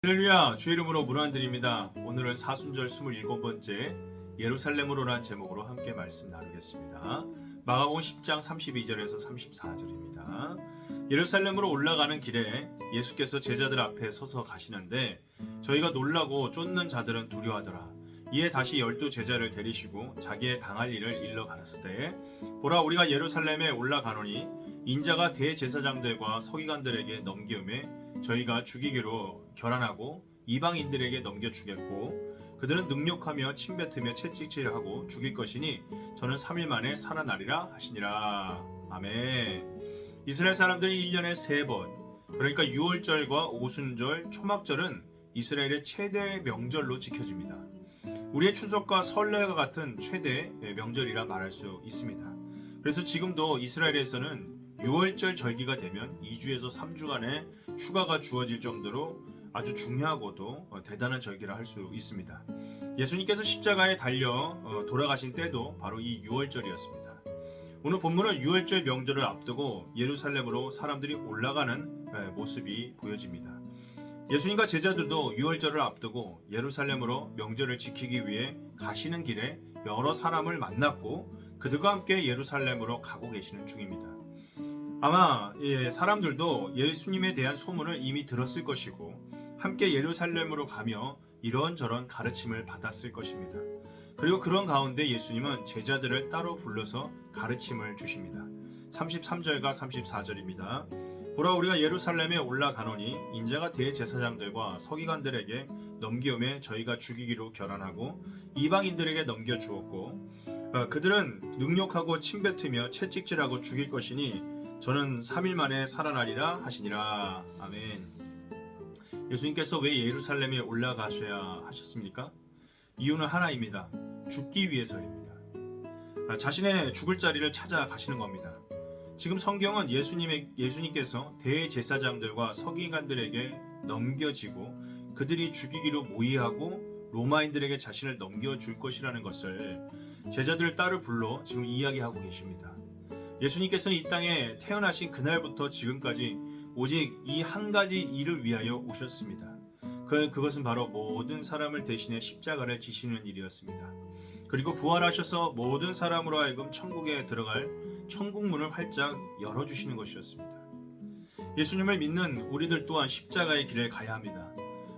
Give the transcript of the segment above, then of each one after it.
할렐루야, 주의 이름으로 문안드립니다. 오늘은 사순절 27번째 예루살렘으로란 제목으로 함께 말씀 나누겠습니다. 마가복음 10장 32절에서 34절입니다. 예루살렘으로 올라가는 길에 예수께서 제자들 앞에 서서 가시는데 저희가 놀라고 쫓는 자들은 두려워하더라. 이에 다시 12 제자를 데리시고 자기의 당할 일을 일러 가라사대 보라, 우리가 예루살렘에 올라가노니 인자가 대제사장들과 서기관들에게 넘기음에 저희가 죽이기로 결안하고 이방인들에게 넘겨주겠고 그들은 능욕하며 침뱉으며 채찍질하고 죽일 것이니 저는 3일 만에 살아나리라 하시니라. 아멘. 이스라엘 사람들이 1년에 3번, 그러니까 유월절과 오순절, 초막절은 이스라엘의 최대 명절로 지켜집니다. 우리의 추석과 설레와 같은 최대 명절이라 말할 수 있습니다. 그래서 지금도 이스라엘에서는 6월절 절기가 되면 2주에서 3주간의 휴가가 주어질 정도로 아주 중요하고도 대단한 절기라 할 수 있습니다. 예수님께서 십자가에 달려 돌아가신 때도 바로 이 6월절이었습니다. 오늘 본문은 6월절 명절을 앞두고 예루살렘으로 사람들이 올라가는 모습이 보여집니다. 예수님과 제자들도 6월절을 앞두고 예루살렘으로 명절을 지키기 위해 가시는 길에 여러 사람을 만났고 그들과 함께 예루살렘으로 가고 계시는 중입니다. 아마 사람들도 예수님에 대한 소문을 이미 들었을 것이고 함께 예루살렘으로 가며 이런저런 가르침을 받았을 것입니다. 그리고 그런 가운데 예수님은 제자들을 따로 불러서 가르침을 주십니다. 33절과 34절입니다. 보라, 우리가 예루살렘에 올라가노니 인자가 대제사장들과 서기관들에게 넘기음에 저희가 죽이기로 결안하고 이방인들에게 넘겨주었고 그들은 능욕하고 침뱉으며 채찍질하고 죽일 것이니 저는 3일 만에 살아나리라 하시니라. 아멘. 예수님께서 왜 예루살렘에 올라가셔야 하셨습니까? 이유는 하나입니다. 죽기 위해서입니다. 자신의 죽을 자리를 찾아 가시는 겁니다. 지금 성경은 예수님께서 대제사장들과 서기관들에게 넘겨지고 그들이 죽이기로 모의하고 로마인들에게 자신을 넘겨줄 것이라는 것을 제자들 따로 불러 지금 이야기하고 계십니다. 예수님께서는 이 땅에 태어나신 그날부터 지금까지 오직 이 한 가지 일을 위하여 오셨습니다. 그것은 바로 모든 사람을 대신해 십자가를 지시는 일이었습니다. 그리고 부활하셔서 모든 사람으로 하여금 천국에 들어갈 천국문을 활짝 열어주시는 것이었습니다. 예수님을 믿는 우리들 또한 십자가의 길을 가야 합니다.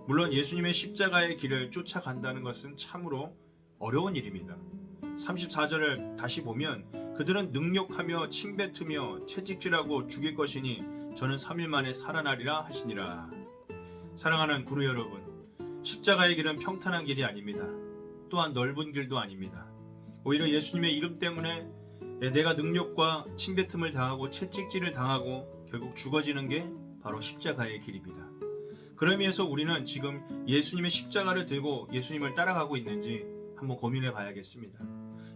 물론 예수님의 십자가의 길을 쫓아간다는 것은 참으로 어려운 일입니다. 34절을 다시 보면 그들은 능욕하며 침뱉으며 채찍질하고 죽일 것이니 저는 3일 만에 살아나리라 하시니라. 사랑하는 구루 여러분, 십자가의 길은 평탄한 길이 아닙니다. 또한 넓은 길도 아닙니다. 오히려 예수님의 이름 때문에 내가 능욕과 침뱉음을 당하고 채찍질을 당하고 결국 죽어지는 게 바로 십자가의 길입니다. 그런 의미에서 우리는 지금 예수님의 십자가를 들고 예수님을 따라가고 있는지 한번 고민해 봐야겠습니다.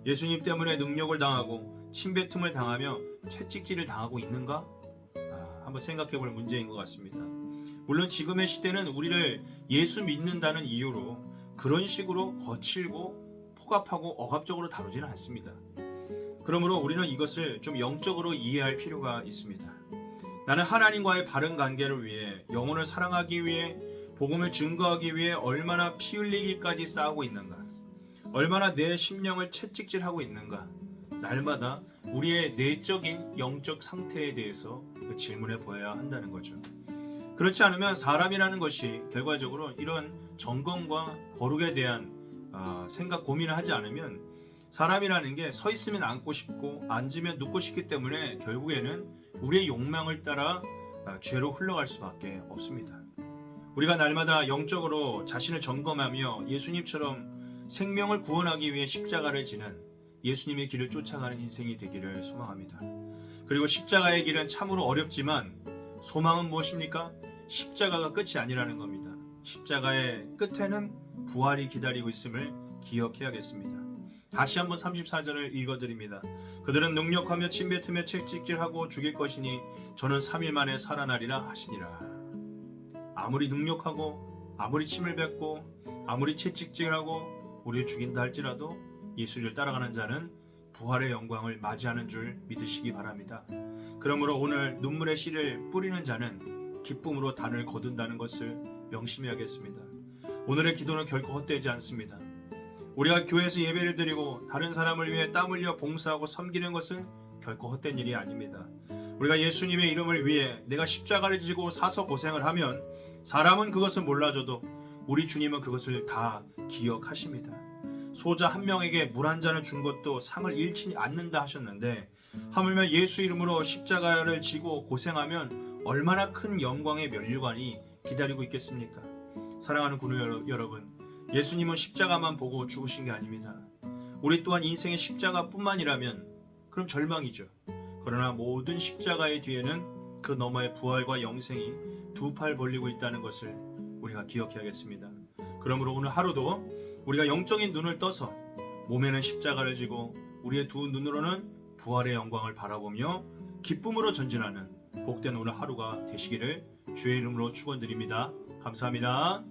예수님 때문에 능욕을 당하고 침뱉음을 당하며 채찍질을 당하고 있는가? 한번 생각해 볼 문제인 것 같습니다. 물론 지금의 시대는 우리를 예수 믿는다는 이유로 그런 식으로 거칠고 폭압하고 억압적으로 다루지는 않습니다. 그러므로 우리는 이것을 좀 영적으로 이해할 필요가 있습니다. 나는 하나님과의 바른 관계를 위해, 영혼을 사랑하기 위해, 복음을 증거하기 위해 얼마나 피 흘리기까지 싸우고 있는가? 얼마나 내 심령을 채찍질하고 있는가? 날마다 우리의 내적인 영적 상태에 대해서 질문해 보아야 한다는 거죠. 그렇지 않으면 사람이라는 것이 결과적으로 이런 점검과 거룩에 대한 생각, 고민을 하지 않으면 사람이라는 게 서 있으면 앉고 싶고 앉으면 눕고 싶기 때문에 결국에는 우리의 욕망을 따라 죄로 흘러갈 수밖에 없습니다. 우리가 날마다 영적으로 자신을 점검하며 예수님처럼 생명을 구원하기 위해 십자가를 지는 예수님의 길을 쫓아가는 인생이 되기를 소망합니다. 그리고 십자가의 길은 참으로 어렵지만 소망은 무엇입니까? 십자가가 끝이 아니라는 겁니다. 십자가의 끝에는 부활이 기다리고 있음을 기억해야겠습니다. 다시 한번 34절을 읽어드립니다. 그들은 능욕하며 침뱉으며 채찍질하고 죽일 것이니 저는 3일 만에 살아나리라 하시니라. 아무리 능욕하고 아무리 침을 뱉고 아무리 채찍질하고 우리를 죽인다 할지라도 예수를 따라가는 자는 부활의 영광을 맞이하는 줄 믿으시기 바랍니다. 그러므로 오늘 눈물의 씨를 뿌리는 자는 기쁨으로 단을 거둔다는 것을 명심해야겠습니다. 오늘의 기도는 결코 헛되지 않습니다. 우리가 교회에서 예배를 드리고 다른 사람을 위해 땀 흘려 봉사하고 섬기는 것은 결코 헛된 일이 아닙니다. 우리가 예수님의 이름을 위해 내가 십자가를 지고 사서 고생을 하면 사람은 그것을 몰라줘도 우리 주님은 그것을 다 기억하십니다. 소자 한 명에게 물 한 잔을 준 것도 상을 잃지 않는다 하셨는데 하물며 예수 이름으로 십자가를 지고 고생하면 얼마나 큰 영광의 면류관이 기다리고 있겠습니까? 사랑하는 구루 여러분, 예수님은 십자가만 보고 죽으신 게 아닙니다. 우리 또한 인생의 십자가뿐만이라면 그럼 절망이죠. 그러나 모든 십자가의 뒤에는 그 너머의 부활과 영생이 두 팔 벌리고 있다는 것을 우리가 기억해야겠습니다. 그러므로 오늘 하루도 우리가 영적인 눈을 떠서 몸에는 십자가를 지고 우리의 두 눈으로는 부활의 영광을 바라보며 기쁨으로 전진하는 복된 오늘 하루가 되시기를 주의 이름으로 축원드립니다. 감사합니다.